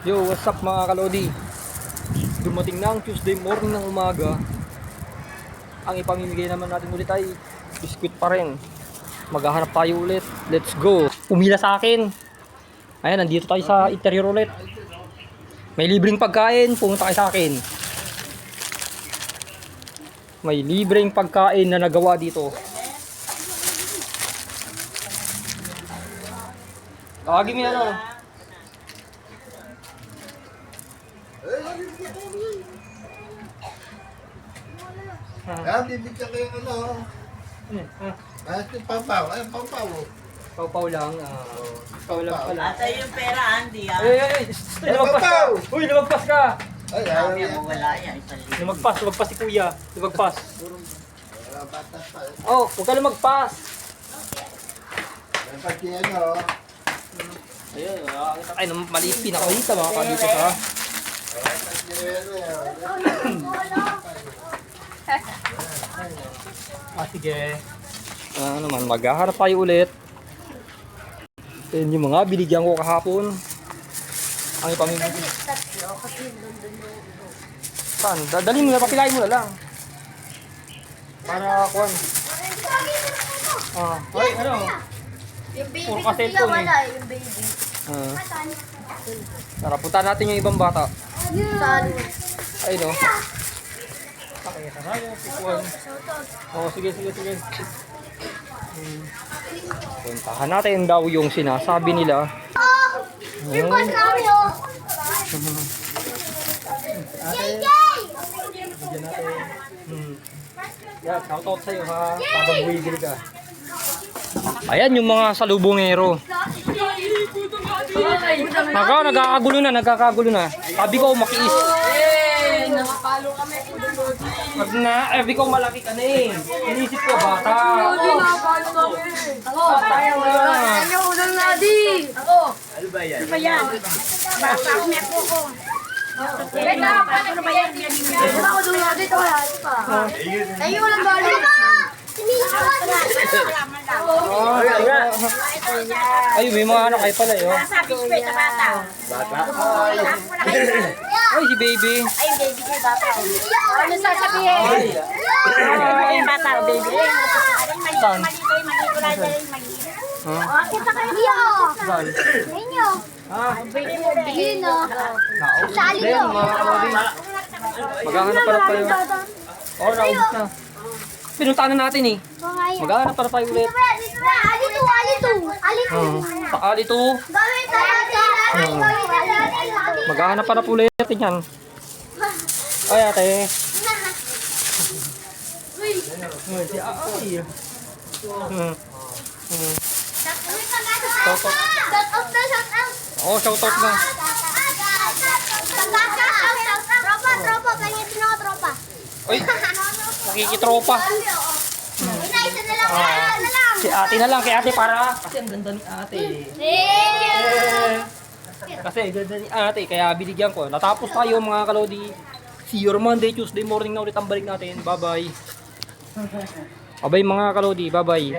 Yo, what's up mga kalodi? Dumating na ang Tuesday morning ng umaga. Ang ipamimigay naman natin ulit ay biskwit pa rin. Maghahanap tayo ulit. Let's go. Umila sa akin. Ayan, nandito tayo sa interior ulit. May libreng pagkain, pumunta kayo sa akin. May libreng pagkain na nagawa dito. Tawagin mo yan o. Bibigyan ko yung ano. Ito pampaw. Ay, pampaw. Pau-pau lang. Pau lang pala. Ata yung pera, Andy, ah. Ay, lumagpas ka. Uy, lumagpas ka. Ay, ayaw Sabi yan. mo, wala yan. Isang libo. Lumagpas si kuya. Lumagpas. Batas pa. Oh, huwag ka lumagpas. Dapat yung ano. Ayun, ay, maliit pinakaulita mga kalito ha. Sige. Naman, maghahanap tayo ulit. Yan yung mga binigyan ko kahapon. Ang ipamimigay. Saan? Dadalhin mo na, papilayin mo na lang. Para kuwan. Ay, ano? Yung baby Puro ko ka sila cellphone wala, yung baby. Tara, punta natin yung ibang bata. Saan? Ay, no. Pakita tayo, pikuan. Sige. Puntahan natin daw yung sinasabi nila. Yung kontrami, oh! JJ! Bigyan natin. Yan, shoutout sa'yo ha. Habang bumibili ka. Ayan yung mga salubungero. Nagkakagulo na. Sabi ko makiis. Nakapalo kami. Pag na, sabi ko malaki ka na eh. Inisip ko bata. Nakapalo kami. Ako, tayo. Tayo, unang nadi. Ako. Ano ba yan? Ano ba yan? Bata ako, may ako ko. Beta, ano ba yan? Ano ba ako unang nadi? Ito wala, ito pa. Tayo, unang balo. Ay, may mga anak kayo pala yun. Sabi ko sa bata. Ay, si baby. Ay, baby ko yung bata. Ano sasabihin? Ay, yung bata, baby. Saan? Mali lang dyan. Ha? Kita kayo niyo. Saan? Ninyo. Bigyan no. Sali Then, ko. mga kalodi. Maghahanap para tayo. Oo, naubos na. Pinuntahan na natin eh. Maghahanap para tayo ulit. Alito. Sa alito. Gawin tayo. Maghahanap para ulit. Yan. Ay, ate. Ay, si ay. Oh, shoutout na. Tropa, kanya tropa. Uy, makikitropa. Isa na lang. Si ate na lang, kay ate para. Kasi ang ganda ni ate. Kasi ang ganda ni ate, kaya binigyan ko. Natapos tayo mga kalodi. See you Monday, Tuesday morning na ulit ang balik natin. Bye-bye. Abay mga kalodi, bye-bye.